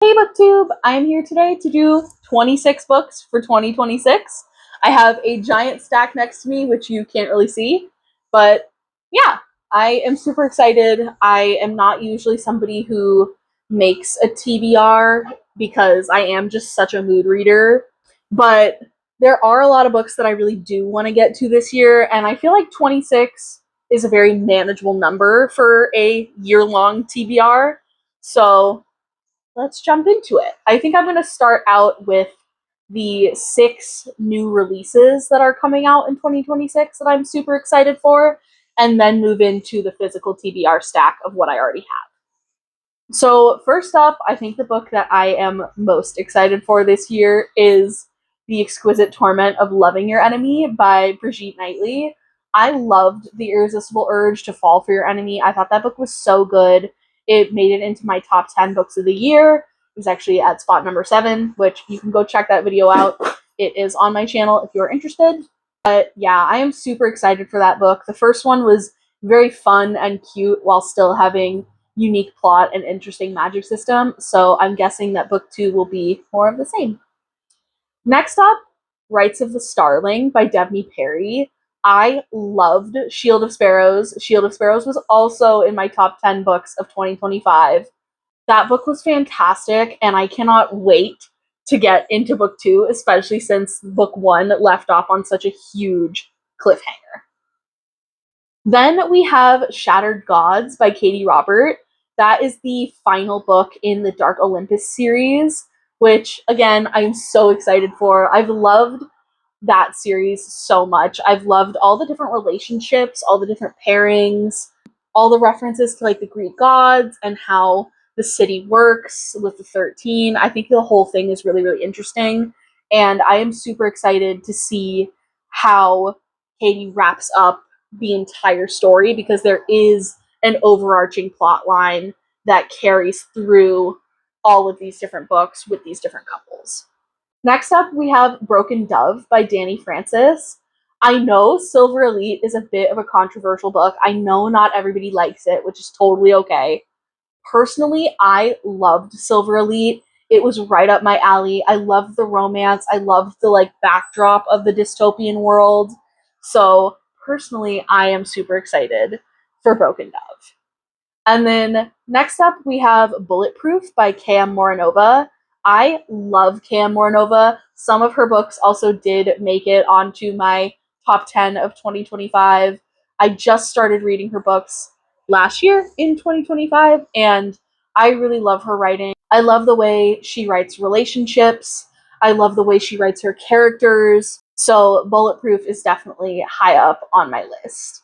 Hey BookTube! I'm here today to do 26 books for 2026. I have a giant stack next to me, which you can't really see, but yeah, I am super excited. I am not usually somebody who makes a TBR because I am just such a mood reader, but there are a lot of books that I really do want to get to this year, and I feel like 26 is a very manageable number for a year-long TBR. So let's jump into it. I think I'm going to start out with the 6 new releases that are coming out in 2026 that I'm super excited for, and then move into the physical TBR stack of what I already have. So, first up, I think the book that I am most excited for this year is The Exquisite Torment of Loving Your Enemy by Brigitte Knightley. I loved The Irresistible Urge to Fall for Your Enemy. I thought that book was so good. It made it into my top 10 books of the year. It was actually at spot number 7, which you can go check that video out. It is on my channel if you're interested. But yeah, I am super excited for that book. The first one was very fun and cute while still having unique plot and interesting magic system, so I'm guessing that book 2 will be more of the same. Next up, Rites of the Starling by Devney Perry. I loved Shield of Sparrows. Shield of Sparrows was also in my top 10 books of 2025. That book was fantastic, and I cannot wait to get into book 2, especially since book 1 left off on such a huge cliffhanger. Then we have Shattered Gods by Katie Robert. That is the final book in the Dark Olympus series, which, again, I'm so excited for. I've loved that series so much. I've loved all the different relationships, all the different pairings, all the references to like the Greek gods and how the city works with the 13. I think the whole thing is really, really interesting. And I am super excited to see how Katie wraps up the entire story because there is an overarching plot line that carries through all of these different books with these different couples. Next up, we have Broken Dove by Dani Francis. I know Silver Elite is a bit of a controversial book. I know not everybody likes it, which is totally okay. Personally, I loved Silver Elite. It was right up my alley. I loved the romance. I loved the like backdrop of the dystopian world. So, personally, I am super excited for Broken Dove. And then next up, we have Bulletproof by K.M. Moranova. I love K.M. Moranova. Some of her books also did make it onto my top 10 of 2025. I just started reading her books last year in 2025, and I really love her writing. I love the way she writes relationships. I love the way she writes her characters. So, Bulletproof is definitely high up on my list.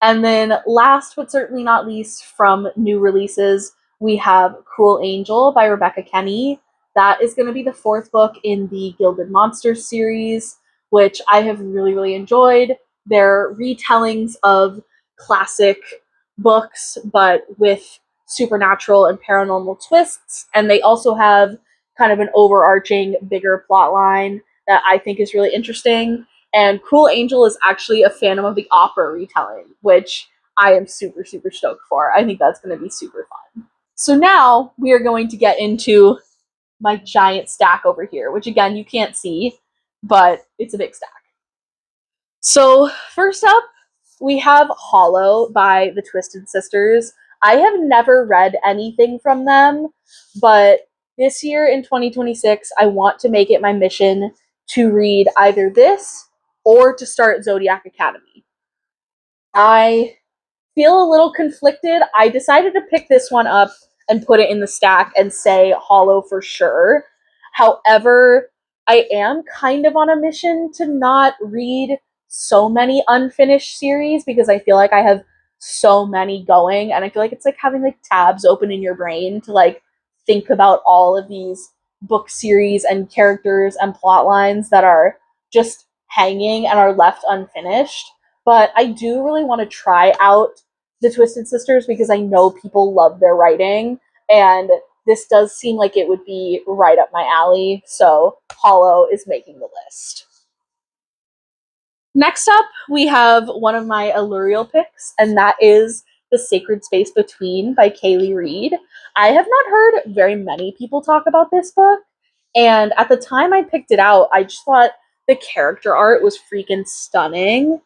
And then last but certainly not least from new releases, we have Cruel Angel by Rebecca Kenny. That is going to be the 4th book in the Gilded Monsters series, which I have really, really enjoyed. They're retellings of classic books, but with supernatural and paranormal twists. And they also have kind of an overarching, bigger plot line that I think is really interesting. And Cruel Angel is actually a Phantom of the Opera retelling, which I am super, super stoked for. I think that's going to be super fun. So now we are going to get into my giant stack over here, which again, you can't see, but it's a big stack. So first up, we have Hollow by the Twisted Sisters. I have never read anything from them, but this year in 2026, I want to make it my mission to read either this or to start Zodiac Academy. I feel a little conflicted. I decided to pick this one up and put it in the stack and say Hollow for sure. However, I am kind of on a mission to not read so many unfinished series because I feel like I have so many going, and I feel like it's like having like tabs open in your brain to like think about all of these book series and characters and plot lines that are just hanging and are left unfinished. But I do really want to try out the Twisted Sisters because I know people love their writing, and this does seem like it would be right up my alley, so Hollow is making the list. Next up, we have one of my Allurial picks, and that is The Sacred Space Between by Kaylee Reed. I have not heard very many people talk about this book, and at the time I picked it out, I just thought the character art was freaking stunning,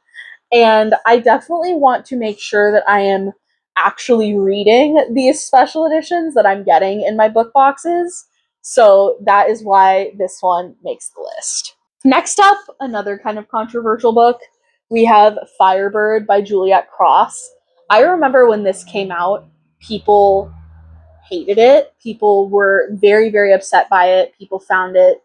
and I definitely want to make sure that I am actually reading these special editions that I'm getting in my book boxes. So that is why this one makes the list. Next up, another kind of controversial book. We have Firebird by Juliet Cross. I remember when this came out, people hated it. People were very, very upset by it. People found it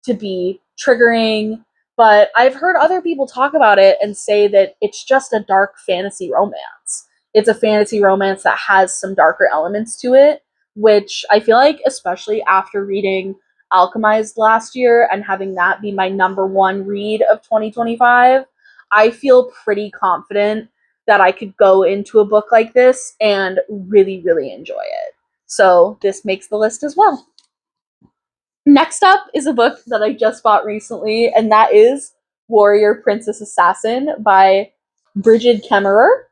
to be triggering, but I've heard other people talk about it and say that it's just a dark fantasy romance. It's a fantasy romance that has some darker elements to it, which I feel like, especially after reading Alchemized last year and having that be my number one read of 2025, I feel pretty confident that I could go into a book like this and really, really enjoy it. So this makes the list as well. Next up is a book that I just bought recently, and that is Warrior Princess Assassin by Brigid Kemmerer.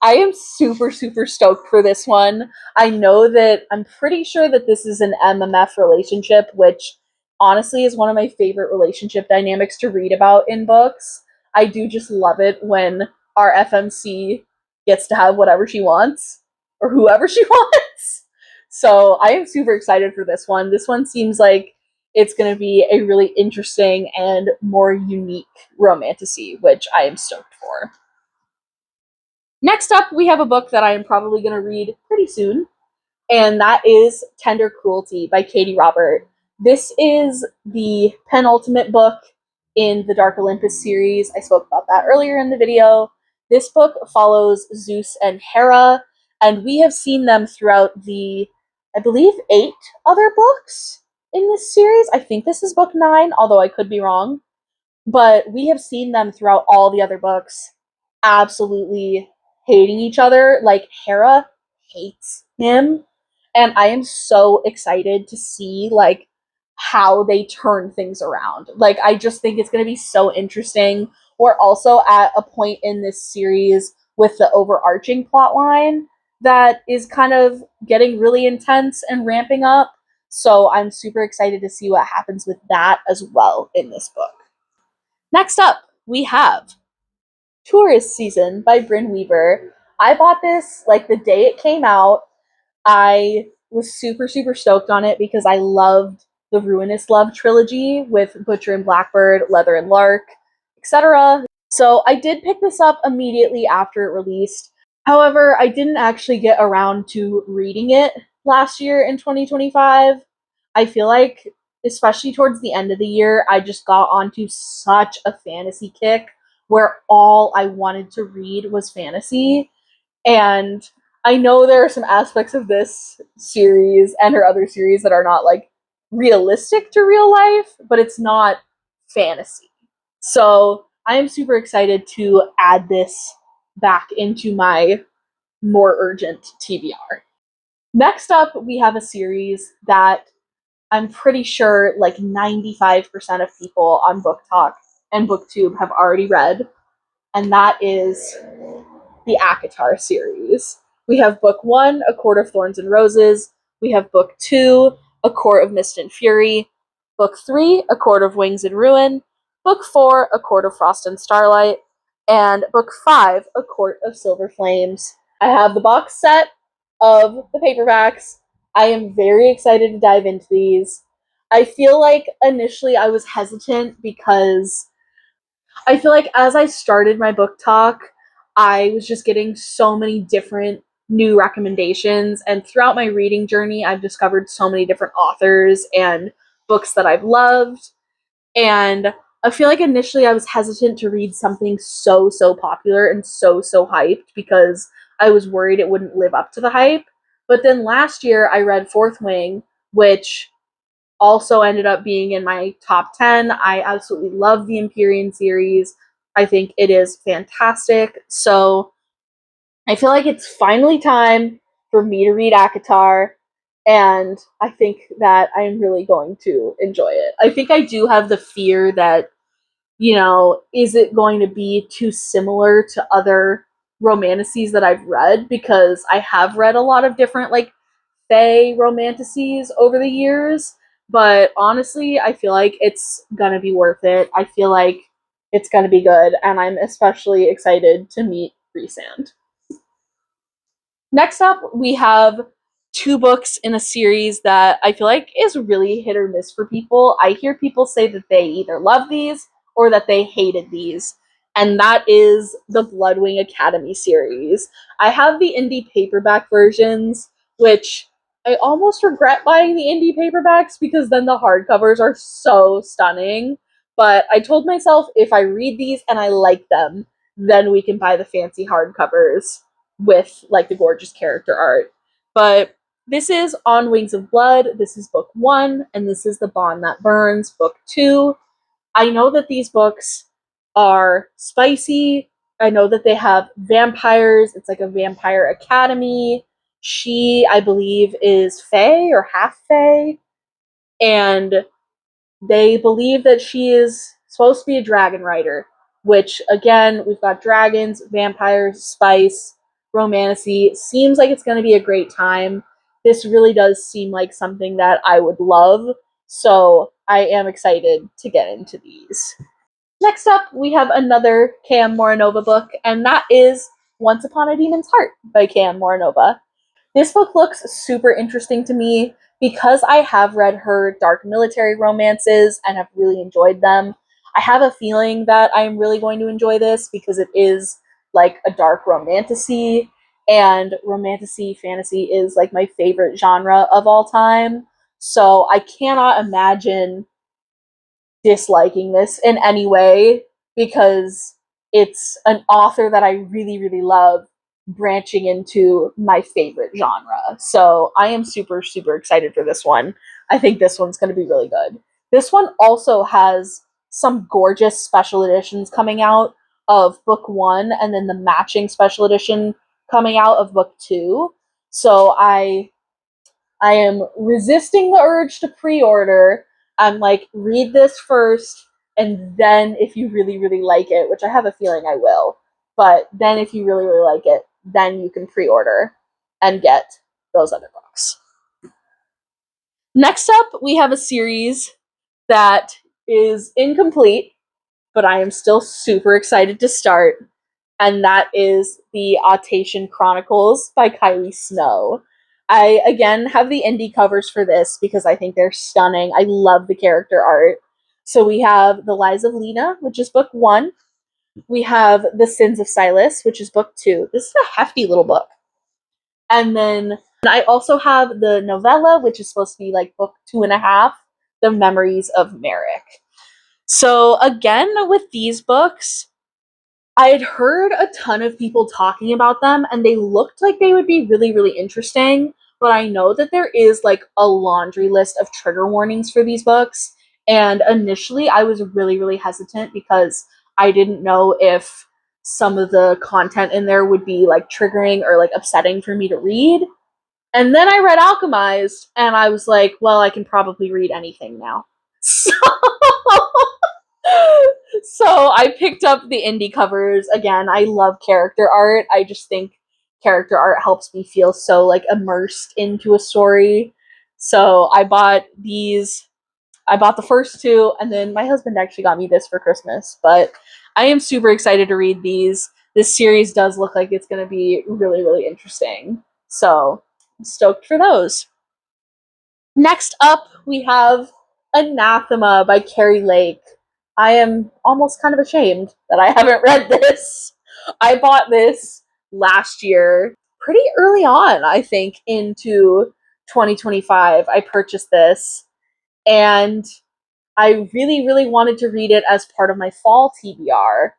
I am super, super stoked for this one. I know that I'm pretty sure that this is an MMF relationship, which honestly is one of my favorite relationship dynamics to read about in books. I do just love it when our FMC gets to have whatever she wants, or whoever she wants. So I am super excited for this one. This one seems like it's going to be a really interesting and more unique romantasy, which I am stoked for. Next up, we have a book that I am probably going to read pretty soon, and that is Tender Cruelty by Katie Robert. This is the penultimate book in the Dark Olympus series. I spoke about that earlier in the video. This book follows Zeus and Hera, and we have seen them throughout the, I believe, 8 other books in this series. I think this is book 9, although I could be wrong. But we have seen them throughout all the other books absolutely hating each other. Like, Hera hates him, and I am so excited to see like how they turn things around. Like, I just think it's going to be so interesting. We're also at a point in this series with the overarching plot line that is kind of getting really intense and ramping up. So I'm super excited to see what happens with that as well in this book. Next up, we have Tourist Season by Bryn Weaver. I bought this like the day it came out. I was super, super stoked on it because I loved the Ruinous Love trilogy with Butcher and Blackbird, Leather and Lark, etc. So I did pick this up immediately after it released. However, I didn't actually get around to reading it last year in 2025. I feel like, especially towards the end of the year, I just got onto such a fantasy kick where all I wanted to read was fantasy. And I know there are some aspects of this series and her other series that are not like realistic to real life, but it's not fantasy. So I am super excited to add this back into my more urgent TBR. Next up, we have a series that I'm pretty sure like 95% of people on Book Talk and BookTube have already read, and that is the ACOTAR series. We have book 1, A Court of Thorns and Roses. We have book 2, A Court of Mist and Fury. Book 3, A Court of Wings and Ruin. Book 4, A Court of Frost and Starlight. And book 5, A Court of Silver Flames. I have the box set of the paperbacks. I am very excited to dive into these. I feel like initially I was hesitant because I feel like as I started my book talk, I was just getting so many different new recommendations. And throughout my reading journey, I've discovered so many different authors and books that I've loved. And I feel like initially I was hesitant to read something so, so popular and so, so hyped because I was worried it wouldn't live up to the hype. But then last year I read Fourth Wing, which also ended up being in my top 10. I absolutely love the Empyrean series. I think it is fantastic. So I feel like it's finally time for me to read ACOTAR, and I think that I'm really going to enjoy it. I think I do have the fear that, is it going to be too similar to other romantasy that I've read, because I have read a lot of different like fae romantasy over the years, but honestly, I feel like it's gonna be worth it. I feel like it's gonna be good, and I'm especially excited to meet Rhysand. Next up, we have two books in a series that I feel like is really hit or miss for people. I hear people say that they either love these or that they hated these, and that is the Bloodwing Academy series. I have the indie paperback versions, which I almost regret buying the indie paperbacks because then the hardcovers are so stunning. But I told myself if I read these and I like them, then we can buy the fancy hardcovers with like the gorgeous character art. But this is On Wings of Blood. This is book 1, and this is The Bond That Burns, book 2. I know that these books are spicy. I know that they have vampires. It's like a vampire academy. She, I believe, is Fae or half Fae. And they believe that she is supposed to be a dragon rider, which, again, we've got dragons, vampires, spice, romantasy. Seems like it's going to be a great time. This really does seem like something that I would love, so I am excited to get into these. Next up, we have another Cam Moranova book, and that is Once Upon a Demon's Heart by Cam Moranova. This book looks super interesting to me because I have read her dark military romances and have really enjoyed them. I have a feeling that I'm really going to enjoy this because it is like a dark romantasy, and romantasy fantasy is like my favorite genre of all time. So I cannot imagine disliking this in any way because it's an author that I really, really love branching into my favorite genre. So I am super, super excited for this one. I think this one's going to be really good. This one also has some gorgeous special editions coming out of book 1 and then the matching special edition coming out of book 2. So I am resisting the urge to pre-order. I'm like, read this first, and then if you really, really like it, which I have a feeling I will, but then if you really, really like it, then you can pre-order and get those other books. Next up, we have a series that is incomplete, but I am still super excited to start, and that is the Autation Chronicles by Kylie Snow. I, again, have the indie covers for this because I think they're stunning. I love the character art. So we have The Lies of Lena, which is book 1. We have The Sins of Silas, which is book 2. This is a hefty little book. And then I also have the novella, which is supposed to be like book 2.5, The Memories of Merrick. So again, with these books, I had heard a ton of people talking about them, and they looked like they would be really, really interesting. But I know that there is like a laundry list of trigger warnings for these books. And initially, I was really, really hesitant because I didn't know if some of the content in there would be like triggering or like upsetting for me to read. And then I read Alchemized, and I was like, well, I can probably read anything now. So so I picked up the indie covers. Again, I love character art. I just think character art helps me feel so like immersed into a story. So I bought these. I bought the first 2, and then my husband actually got me this for Christmas. But I am super excited to read these. This series does look like it's going to be really, really interesting. So I'm stoked for those. Next up, we have Anathema by Carrie Lake. I am almost kind of ashamed that I haven't read this. I bought this last year, pretty early on, I think, into 2025. I purchased this, and I really, really wanted to read it as part of my fall TBR.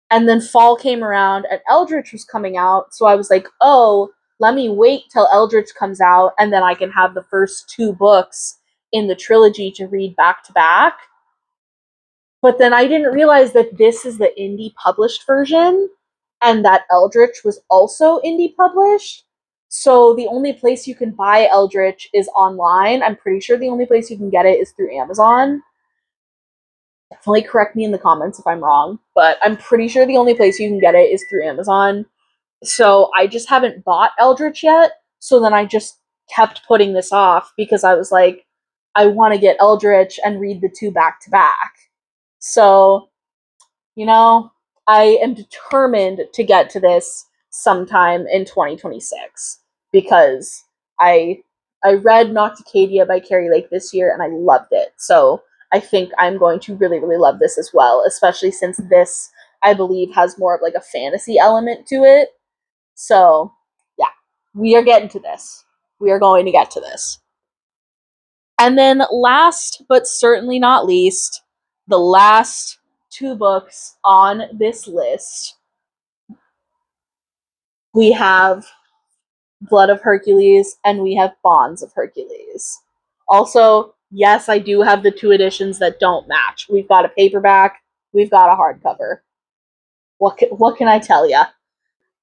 And then fall came around and Eldritch was coming out, so I was like, oh, let me wait till Eldritch comes out, and then I can have the first 2 books in the trilogy to read back to back. But then I didn't realize that this is the indie published version, and that Eldritch was also indie published. So the only place you can buy Eldritch is online. I'm pretty sure the only place you can get it is through Amazon. Definitely correct me in the comments if I'm wrong, but I'm pretty sure the only place you can get it is through Amazon. So I just haven't bought Eldritch yet. So then I just kept putting this off because I was like, I want to get Eldritch and read the two back to back. So, you know, I am determined to get to this sometime in 2026 because I I read Nocticadia by Carrie Lake this year and I loved it. So I think I'm going to really, really love this as well, especially since this, I believe, has more of like a fantasy element to it. So yeah, we are getting to this. We are going to get to this. And then last but certainly not least, the last two books on this list, we have Blood of Hercules and we have Bonds of Hercules. Also, yes, I do have the two editions that don't match. We've got a paperback, we've got a hardcover. What can I tell you?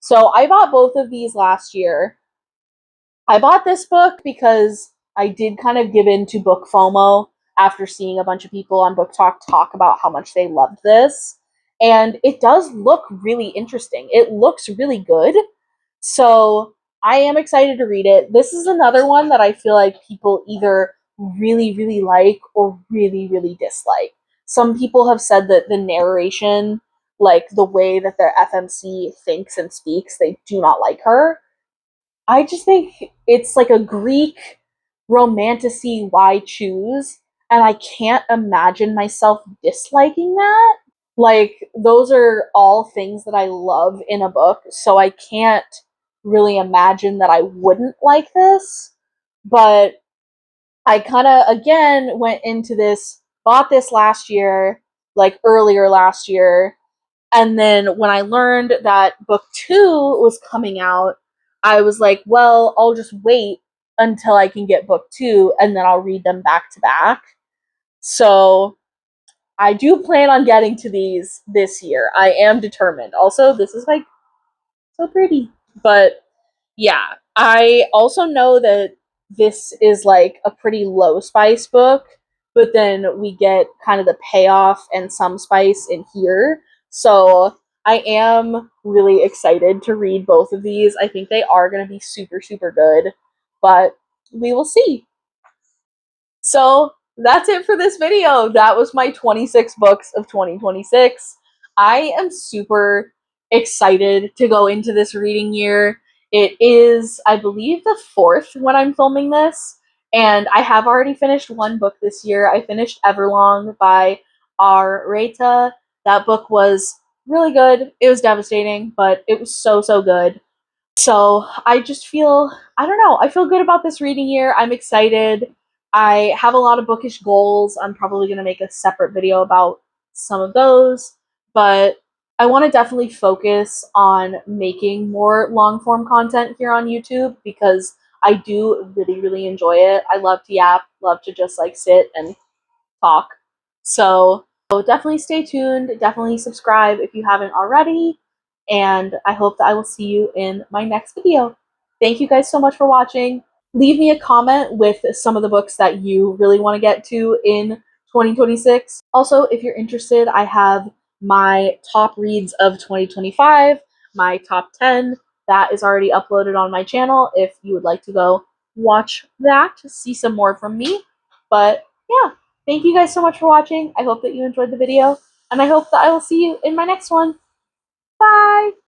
So I bought both of these last year. I bought this book because I did kind of give in to book FOMO after seeing a bunch of people on Book talk about how much they loved this. And it does look really interesting. It looks really good. So I am excited to read it. This is another one that I feel like people either really, really like or really, really dislike. Some people have said that the narration, like the way that their FMC thinks and speaks, they do not like her. I just think it's like a Greek romantasy why choose, and I can't imagine myself disliking that. Like those are all things that I love in a book, so I can't really imagine that I wouldn't like this. But I kind of again went into this, bought this last year, like earlier last year, and then when I learned that book two was coming out, I was like, well, I'll just wait until I can get book two and then I'll read them back to back. So I do plan on getting to these this year. I am determined. Also, this is like so pretty. But yeah, I also know that this is like a pretty low spice book, but then we get kind of the payoff and some spice in here. So I am really excited to read both of these. I think they are going to be super, super good, but we will see. So that's it for this video. That was my 26 books of 2026. I am super excited to go into this reading year. It is, I believe, the fourth when I'm filming this, and I have already finished one book this year. I finished Everlong by R. Reta. That book was really good. It was devastating, but it was so, so good. So I just feel, I don't know, I feel good about this reading year. I'm excited. I have a lot of bookish goals. I'm probably going to make a separate video about some of those, but I want to definitely focus on making more long form content here on YouTube because I do really, really enjoy it. I love to yap, love to just like sit and talk. So definitely stay tuned. Definitely subscribe if you haven't already. And I hope that I will see you in my next video. Thank you guys so much for watching. Leave me a comment with some of the books that you really want to get to in 2026. Also, if you're interested, I have my top reads of 2025, my top 10. That is already uploaded on my channel if you would like to go watch that, see some more from me. But yeah, thank you guys so much for watching. I hope that you enjoyed the video, and I hope that I will see you in my next one. Bye!